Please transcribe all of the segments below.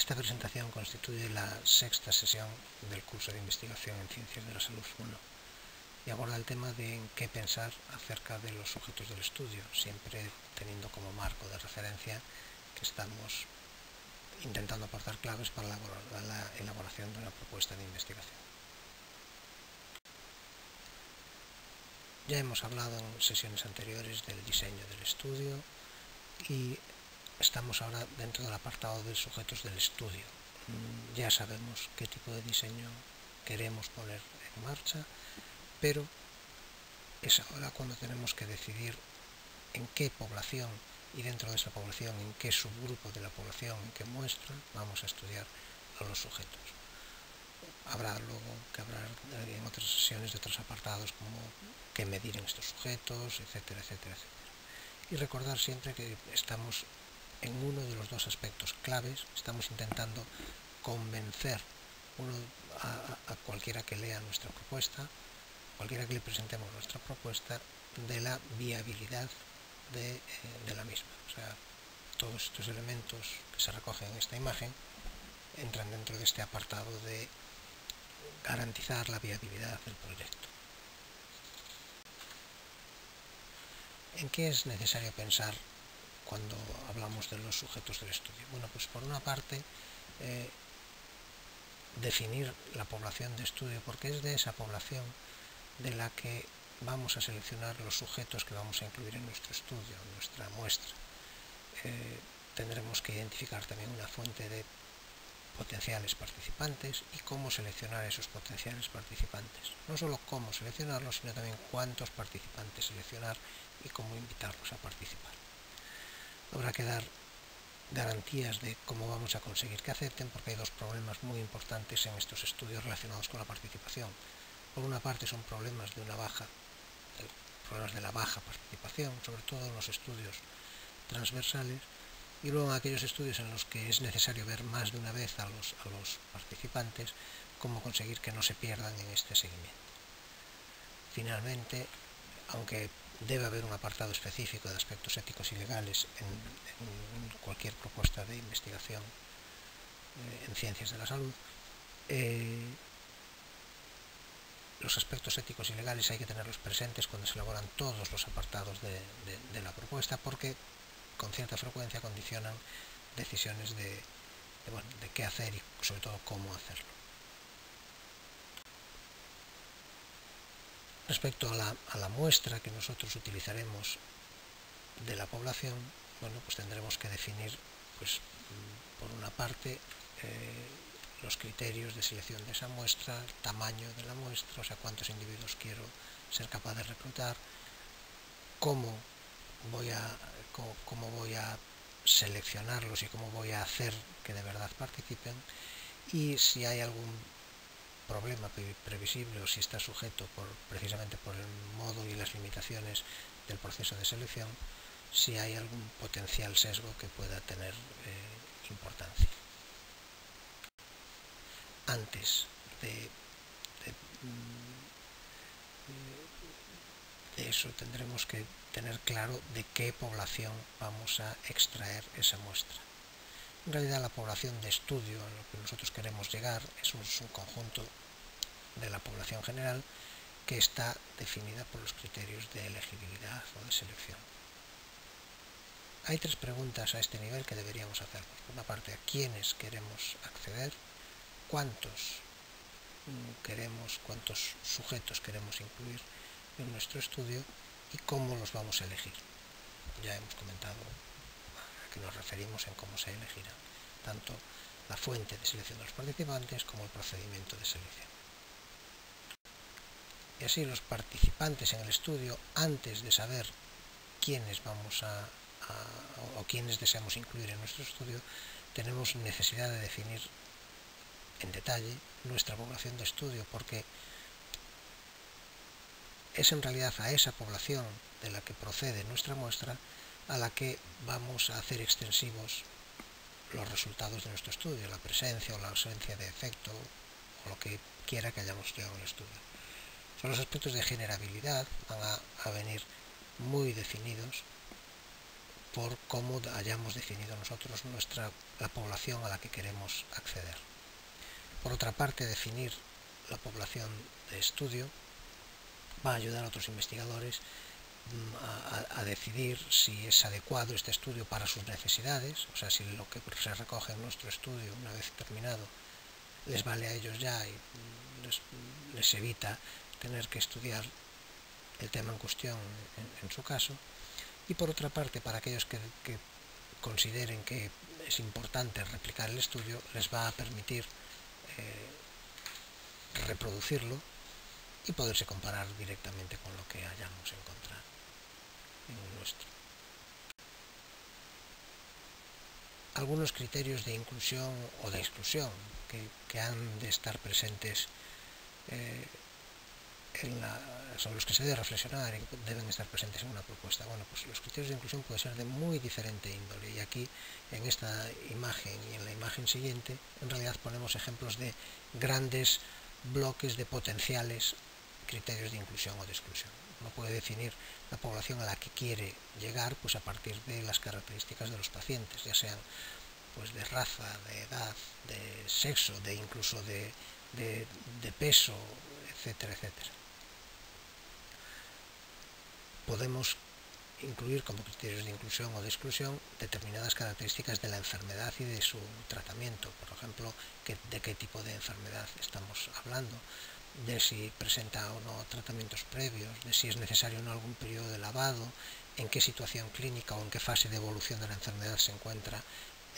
Esta presentación constituye la sexta sesión del curso de investigación en Ciencias de la Salud 1 y aborda el tema de en qué pensar acerca de los sujetos del estudio, siempre teniendo como marco de referencia que estamos intentando aportar claves para la elaboración de una propuesta de investigación. Ya hemos hablado en sesiones anteriores del diseño del estudio y estamos ahora dentro del apartado de sujetos del estudio. Ya sabemos qué tipo de diseño queremos poner en marcha, pero es ahora cuando tenemos que decidir en qué población y dentro de esa población, en qué subgrupo de la población, en qué muestra vamos a estudiar a los sujetos. Habrá luego que hablar en otras sesiones de otros apartados como qué medir en estos sujetos, etcétera, etcétera, etcétera. Y recordar siempre que estamos en uno de los dos aspectos claves, estamos intentando convencer a cualquiera que lea nuestra propuesta, cualquiera que le presentemos nuestra propuesta, de la viabilidad de la misma. O sea, todos estos elementos que se recogen en esta imagen entran dentro de este apartado de garantizar la viabilidad del proyecto. ¿En qué es necesario pensar cuando hablamos de los sujetos del estudio? Bueno, pues por una parte, definir la población de estudio, porque es de esa población de la que vamos a seleccionar los sujetos que vamos a incluir en nuestro estudio, en nuestra muestra. Tendremos que identificar también una fuente de potenciales participantes y cómo seleccionar esos potenciales participantes. No solo cómo seleccionarlos, sino también cuántos participantes seleccionar y cómo invitarlos a participar. Habrá que dar garantías de cómo vamos a conseguir que acepten, porque hay dos problemas muy importantes en estos estudios relacionados con la participación. Por una parte son problemas de la baja participación, sobre todo en los estudios transversales, y luego en aquellos estudios en los que es necesario ver más de una vez a los participantes, cómo conseguir que no se pierdan en este seguimiento. Finalmente, aunque debe haber un apartado específico de aspectos éticos y legales en cualquier propuesta de investigación en ciencias de la salud, los aspectos éticos y legales hay que tenerlos presentes cuando se elaboran todos los apartados de la propuesta, porque con cierta frecuencia condicionan decisiones de qué hacer y sobre todo cómo hacerlo. Respecto a la muestra que nosotros utilizaremos de la población, bueno, pues tendremos que definir, pues, por una parte, los criterios de selección de esa muestra, el tamaño de la muestra, o sea, cuántos individuos quiero ser capaz de reclutar, cómo voy a seleccionarlos y cómo voy a hacer que de verdad participen, y si hay algún problema previsible o si está sujeto precisamente por el modo y las limitaciones del proceso de selección, si hay algún potencial sesgo que pueda tener importancia. Antes de eso tendremos que tener claro de qué población vamos a extraer esa muestra. En realidad la población de estudio a lo que nosotros queremos llegar es un conjunto de la población general que está definida por los criterios de elegibilidad o de selección. Hay tres preguntas a este nivel que deberíamos hacer. Por una parte, ¿a quiénes queremos acceder? ¿Cuántos sujetos queremos incluir en nuestro estudio? ¿Y cómo los vamos a elegir? Ya hemos comentado a qué nos referimos en cómo se elegirá, tanto la fuente de selección de los participantes como el procedimiento de selección. Y así los participantes en el estudio, antes de saber quiénes o quiénes deseamos incluir en nuestro estudio, tenemos necesidad de definir en detalle nuestra población de estudio, porque es en realidad a esa población de la que procede nuestra muestra a la que vamos a hacer extensivos los resultados de nuestro estudio, la presencia o la ausencia de efecto o lo que quiera que hayamos estudiado en el estudio. Son los aspectos de generabilidad, van a venir muy definidos por cómo hayamos definido nosotros la población a la que queremos acceder. Por otra parte, definir la población de estudio va a ayudar a otros investigadores a decidir si es adecuado este estudio para sus necesidades, o sea, si lo que se recoge en nuestro estudio, una vez terminado, les vale a ellos ya y les evita tener que estudiar el tema en cuestión en su caso. Y por otra parte, para aquellos que consideren que es importante replicar el estudio, les va a permitir reproducirlo y poderse comparar directamente con lo que hayamos encontrado en el nuestro. Algunos criterios de inclusión o de exclusión que han de estar presentes sobre los que se debe reflexionar y deben estar presentes en una propuesta. Bueno, pues los criterios de inclusión pueden ser de muy diferente índole, y aquí en esta imagen y en la imagen siguiente en realidad ponemos ejemplos de grandes bloques de potenciales criterios de inclusión o de exclusión. Uno puede definir la población a la que quiere llegar pues a partir de las características de los pacientes, ya sean pues de raza, de edad, de sexo, de incluso de peso, etcétera, etcétera. Podemos incluir como criterios de inclusión o de exclusión determinadas características de la enfermedad y de su tratamiento. Por ejemplo, de qué tipo de enfermedad estamos hablando, de si presenta o no tratamientos previos, de si es necesario o no algún periodo de lavado, en qué situación clínica o en qué fase de evolución de la enfermedad se encuentra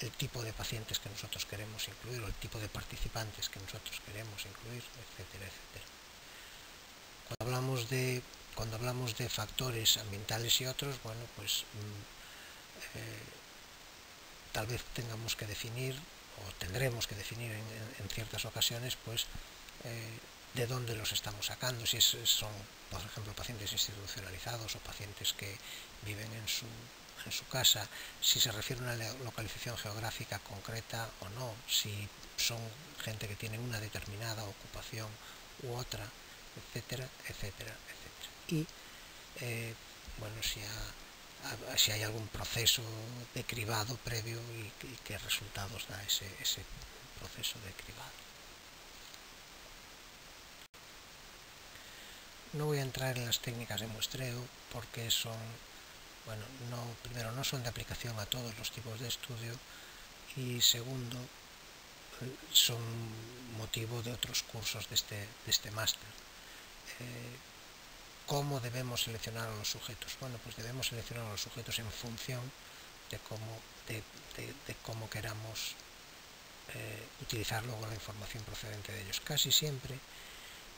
el tipo de pacientes que nosotros queremos incluir o el tipo de participantes que nosotros queremos incluir, etcétera, etcétera. Cuando hablamos de factores ambientales y otros, bueno, pues tal vez tengamos que definir o tendremos que definir en ciertas ocasiones pues de dónde los estamos sacando, si son, por ejemplo, pacientes institucionalizados o pacientes que viven en su casa, si se refiere a una localización geográfica concreta o no, si son gente que tiene una determinada ocupación u otra, etcétera, etcétera, etcétera. Y bueno, si hay algún proceso de cribado previo y qué resultados da ese proceso de cribado. No voy a entrar en las técnicas de muestreo porque son, bueno, primero no son de aplicación a todos los tipos de estudio y segundo son motivo de otros cursos de este máster. ¿Cómo debemos seleccionar a los sujetos? Bueno, pues debemos seleccionar a los sujetos en función de cómo queramos utilizar luego la información procedente de ellos. Casi siempre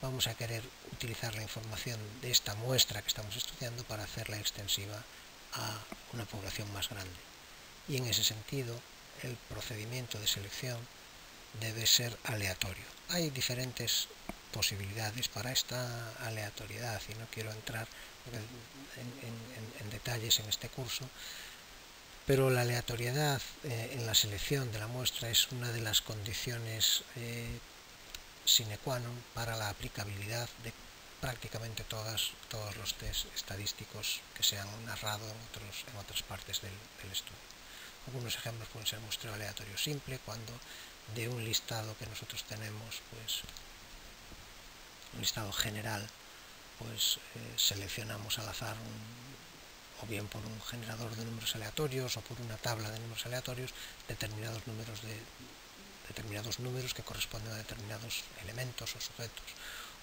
vamos a querer utilizar la información de esta muestra que estamos estudiando para hacerla extensiva a una población más grande. Y en ese sentido, el procedimiento de selección debe ser aleatorio. Hay diferentes posibilidades para esta aleatoriedad y no quiero entrar en detalles en este curso, pero la aleatoriedad en la selección de la muestra es una de las condiciones sine qua non para la aplicabilidad de prácticamente todos los test estadísticos que se han narrado en otras partes del estudio. Algunos ejemplos pueden ser muestreo aleatorio simple, cuando de un listado que nosotros tenemos, pues un listado general, pues seleccionamos al azar o bien por un generador de números aleatorios o por una tabla de números aleatorios determinados números que corresponden a determinados elementos o sujetos,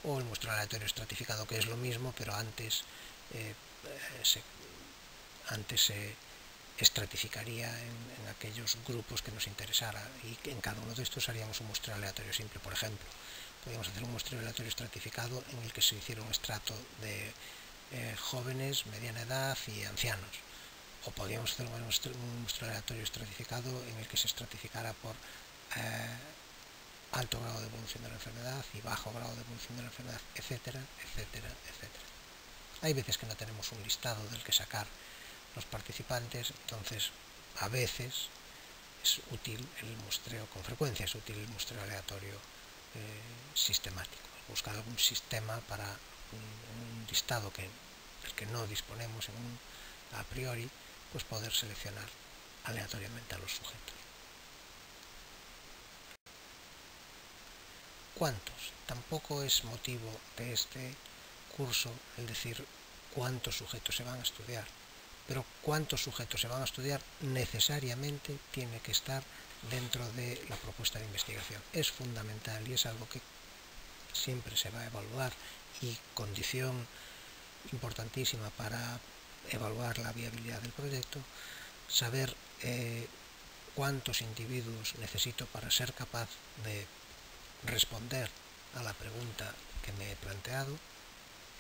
o el muestreo aleatorio estratificado, que es lo mismo, pero antes se estratificaría en aquellos grupos que nos interesara, y en cada uno de estos haríamos un muestreo aleatorio simple. Por ejemplo, podríamos hacer un muestreo aleatorio estratificado en el que se hiciera un estrato de jóvenes, mediana edad y ancianos, o podríamos hacer un muestreo aleatorio estratificado en el que se estratificara por alto grado de evolución de la enfermedad y bajo grado de evolución de la enfermedad, etcétera, etcétera, etcétera. Hay veces que no tenemos un listado del que sacar los participantes, entonces a veces es útil el muestreo, con frecuencia es útil el muestreo aleatorio sistemático, buscar algún sistema para un listado del que no disponemos a priori, pues poder seleccionar aleatoriamente a los sujetos. ¿Cuántos? Tampoco es motivo de este curso el decir cuántos sujetos se van a estudiar, pero cuántos sujetos se van a estudiar necesariamente tiene que estar dentro de la propuesta de investigación. Es fundamental y es algo que siempre se va a evaluar y condición importantísima para evaluar la viabilidad del proyecto, saber cuántos individuos necesito para ser capaz de responder a la pregunta que me he planteado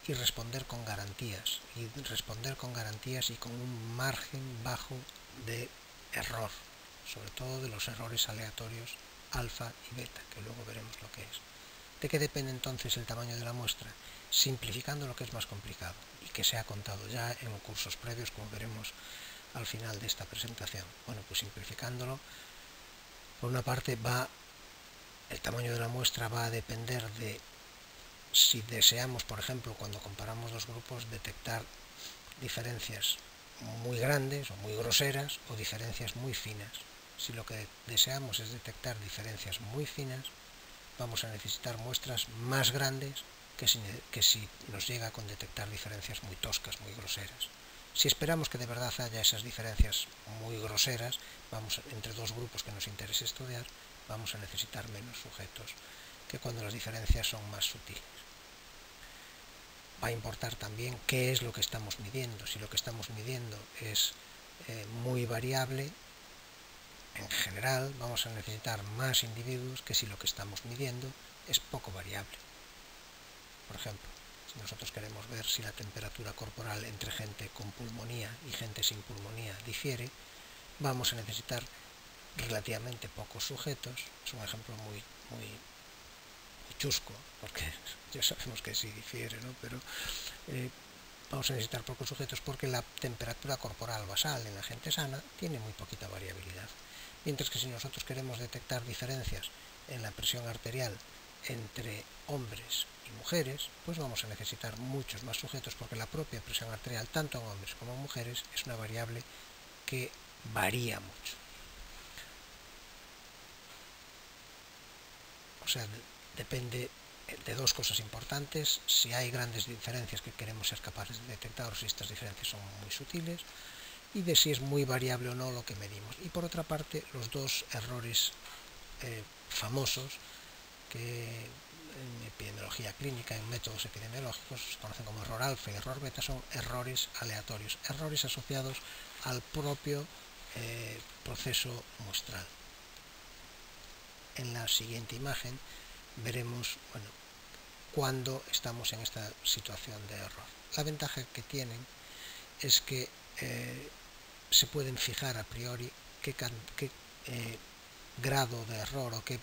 y responder con garantías y con un margen bajo de error, sobre todo de los errores aleatorios alfa y beta, que luego veremos lo que es. ¿De qué depende entonces el tamaño de la muestra? Simplificando lo que es más complicado y que se ha contado ya en cursos previos, como veremos al final de esta presentación. Bueno, pues simplificándolo, por una parte el tamaño de la muestra va a depender de si deseamos, por ejemplo, cuando comparamos dos grupos, detectar diferencias muy grandes o muy groseras o diferencias muy finas. Si lo que deseamos es detectar diferencias muy finas, vamos a necesitar muestras más grandes que si nos llega con detectar diferencias muy toscas, muy groseras. Si esperamos que de verdad haya esas diferencias muy groseras, entre dos grupos que nos interese estudiar, vamos a necesitar menos sujetos que cuando las diferencias son más sutiles. Va a importar también qué es lo que estamos midiendo. Si lo que estamos midiendo es muy variable, en general vamos a necesitar más individuos que si lo que estamos midiendo es poco variable. Por ejemplo, si nosotros queremos ver si la temperatura corporal entre gente con pulmonía y gente sin pulmonía difiere, vamos a necesitar relativamente pocos sujetos. Es un ejemplo muy chusco, porque ya sabemos que sí difiere, ¿no? Pero vamos a necesitar pocos sujetos porque la temperatura corporal basal en la gente sana tiene muy poquita variabilidad. Mientras que si nosotros queremos detectar diferencias en la presión arterial entre hombres y mujeres, pues vamos a necesitar muchos más sujetos porque la propia presión arterial, tanto en hombres como en mujeres, es una variable que varía mucho. O sea, depende de dos cosas importantes: si hay grandes diferencias que queremos ser capaces de detectar o si estas diferencias son muy sutiles, y de si es muy variable o no lo que medimos. Y por otra parte, los dos errores famosos que en epidemiología clínica, en métodos epidemiológicos, se conocen como error alfa y error beta, son errores aleatorios, errores asociados al propio proceso muestral. En la siguiente imagen veremos, cuando estamos en esta situación de error. La ventaja que tienen es que se pueden fijar a priori qué grado de error o qué,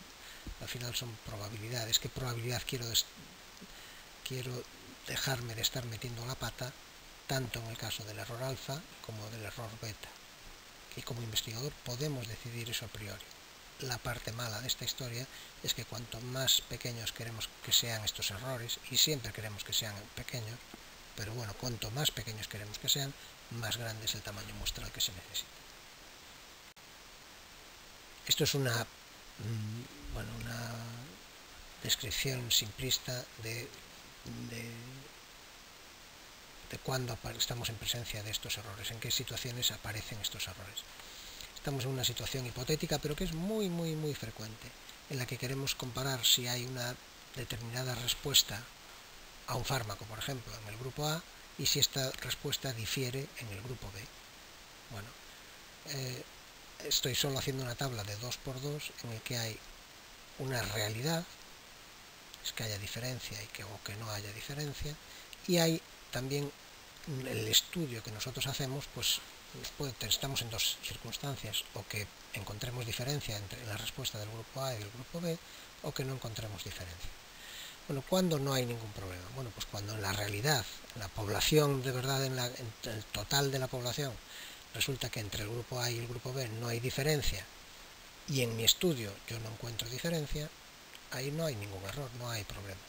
al final son probabilidades, qué probabilidad quiero dejarme de estar metiendo la pata, tanto en el caso del error alfa como del error beta. Y como investigador podemos decidir eso a priori. La parte mala de esta historia es que cuanto más pequeños queremos que sean estos errores, y siempre queremos que sean pequeños, pero bueno, cuanto más pequeños queremos que sean, más grande es el tamaño muestral que se necesita. Esto es una descripción simplista de cuándo estamos en presencia de estos errores, en qué situaciones aparecen estos errores. Estamos en una situación hipotética, pero que es muy frecuente, en la que queremos comparar si hay una determinada respuesta a un fármaco, por ejemplo, en el grupo A, y si esta respuesta difiere en el grupo B. Bueno, estoy solo haciendo una tabla de 2×2 en el que hay una realidad, es que haya diferencia o que no haya diferencia, y hay también el estudio que nosotros hacemos, pues estamos en dos circunstancias: o que encontremos diferencia en la respuesta del grupo A y del grupo B, o que no encontremos diferencia. Bueno, ¿cuándo no hay ningún problema? Bueno, pues cuando en la realidad, en la población de verdad, en el total de la población, resulta que entre el grupo A y el grupo B no hay diferencia, y en mi estudio yo no encuentro diferencia, ahí no hay ningún error, no hay problema.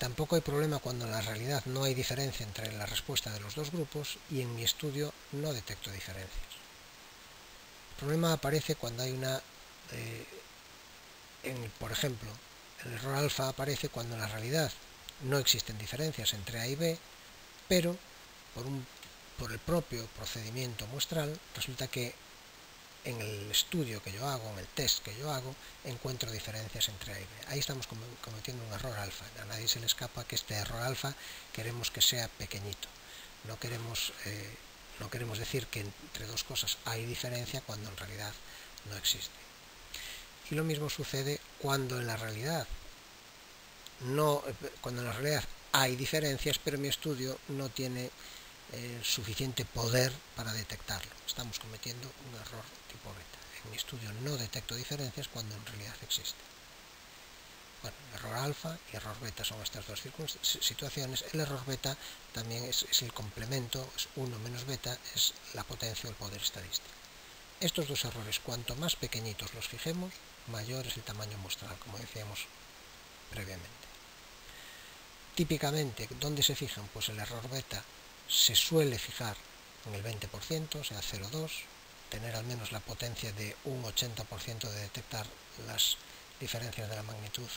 Tampoco hay problema cuando en la realidad no hay diferencia entre la respuesta de los dos grupos y en mi estudio no detecto diferencias. El problema aparece cuando hay por ejemplo, el error alfa aparece cuando en la realidad no existen diferencias entre A y B, pero por el propio procedimiento muestral resulta que en el estudio que yo hago, en el test que yo hago, encuentro diferencias entre A y B. Ahí estamos cometiendo un error alfa. A nadie se le escapa que este error alfa queremos que sea pequeñito. No queremos decir que entre dos cosas hay diferencia cuando en realidad no existe. Y lo mismo sucede cuando en la realidad hay diferencias, pero mi estudio no tiene suficiente poder para detectarlo. Estamos cometiendo un error tipo beta. En mi estudio no detecto diferencias cuando en realidad existe. Bueno, error alfa y error beta son estas dos situaciones. El error beta también es el complemento, es 1 menos beta, es la potencia o el poder estadístico. Estos dos errores, cuanto más pequeñitos los fijemos, mayor es el tamaño muestral, como decíamos previamente. Típicamente, ¿dónde se fijan? Pues el error beta se suele fijar en el 20%, o sea 0,2, tener al menos la potencia de un 80% de detectar las diferencias de la magnitud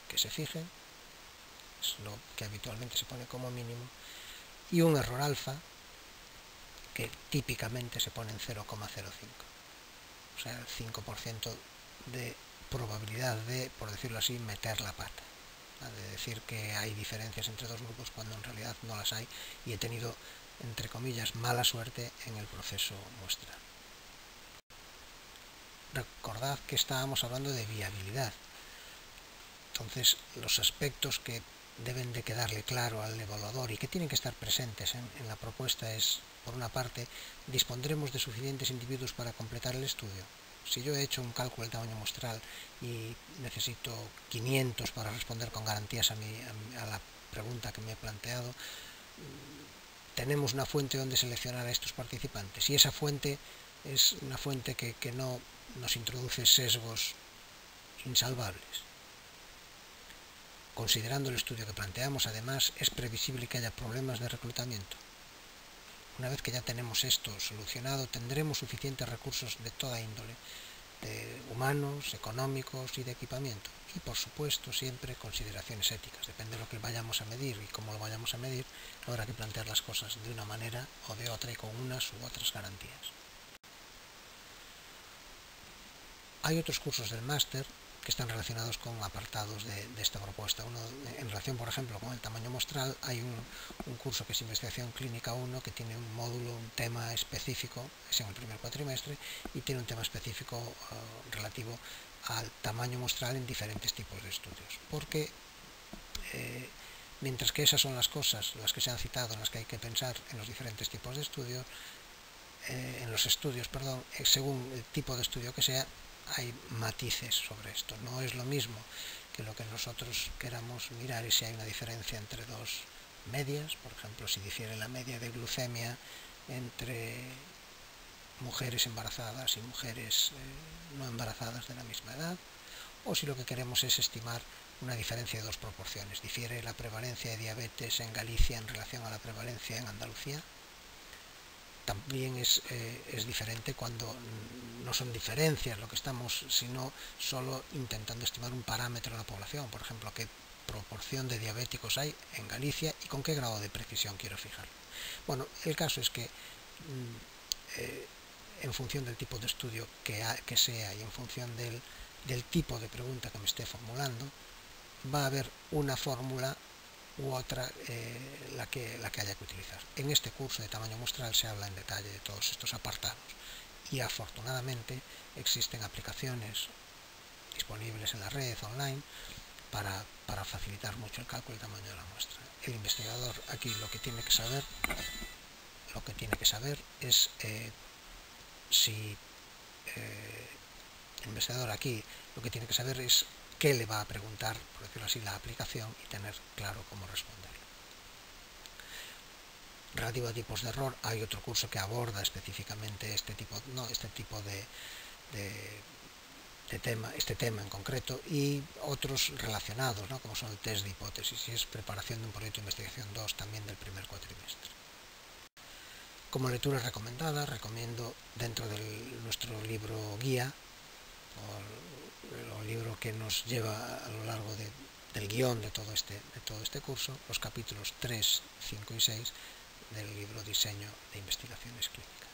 que se fijen, es lo que habitualmente se pone como mínimo, y un error alfa que típicamente se pone en 0,05, o sea el 5% de probabilidad de, por decirlo así, meter la pata, de decir que hay diferencias entre dos grupos cuando en realidad no las hay, y he tenido, entre comillas, mala suerte en el proceso muestral. Recordad que estábamos hablando de viabilidad. Entonces, los aspectos que deben de quedarle claro al evaluador y que tienen que estar presentes en la propuesta es, por una parte, dispondremos de suficientes individuos para completar el estudio. Si yo he hecho un cálculo del tamaño muestral y necesito 500 para responder con garantías a la pregunta que me he planteado, tenemos una fuente donde seleccionar a estos participantes, y esa fuente es una fuente que no nos introduce sesgos insalvables. Considerando el estudio que planteamos, además, es previsible que haya problemas de reclutamiento. Una vez que ya tenemos esto solucionado, tendremos suficientes recursos de toda índole, de humanos, económicos y de equipamiento. Y, por supuesto, siempre consideraciones éticas. Depende de lo que vayamos a medir y cómo lo vayamos a medir, habrá que plantear las cosas de una manera o de otra y con unas u otras garantías. Hay otros cursos del máster que están relacionados con apartados de esta propuesta. En relación, por ejemplo, con el tamaño muestral, hay un curso que es Investigación Clínica 1, que tiene un módulo, un tema específico, es en el primer cuatrimestre, y tiene un tema específico relativo al tamaño muestral en diferentes tipos de estudios. Porque mientras que esas son las cosas, las que se han citado, en las que hay que pensar en los diferentes tipos de estudios, según el tipo de estudio que sea, hay matices sobre esto. No es lo mismo que lo que nosotros queramos mirar es si hay una diferencia entre dos medias, por ejemplo, si difiere la media de glucemia entre mujeres embarazadas y mujeres no embarazadas de la misma edad, o si lo que queremos es estimar una diferencia de dos proporciones. Difiere la prevalencia de diabetes en Galicia en relación a la prevalencia en Andalucía. También es diferente cuando no son diferencias lo que estamos, sino solo intentando estimar un parámetro de la población. Por ejemplo, qué proporción de diabéticos hay en Galicia y con qué grado de precisión quiero fijarlo. Bueno, el caso es que en función del tipo de estudio que sea y en función del tipo de pregunta que me esté formulando, va a haber una fórmula u otra la que haya que utilizar. En este curso de tamaño muestral se habla en detalle de todos estos apartados, y afortunadamente existen aplicaciones disponibles en la red online para facilitar mucho el cálculo del tamaño de la muestra. El investigador aquí lo que tiene que saber es el investigador aquí lo que tiene que saber es qué le va a preguntar, por decirlo así, la aplicación, y tener claro cómo responderlo. Relativo a tipos de error, hay otro curso que aborda específicamente este tipo de este tema en concreto, y otros relacionados, ¿no? Como son el test de hipótesis, y es preparación de un proyecto de investigación 2 también del primer cuatrimestre. Como lectura recomendada, recomiendo dentro de nuestro libro guía, o el libro que nos lleva a lo largo del guión de todo este curso, los capítulos 3, 5 y 6 del libro Diseño de Investigaciones Clínicas.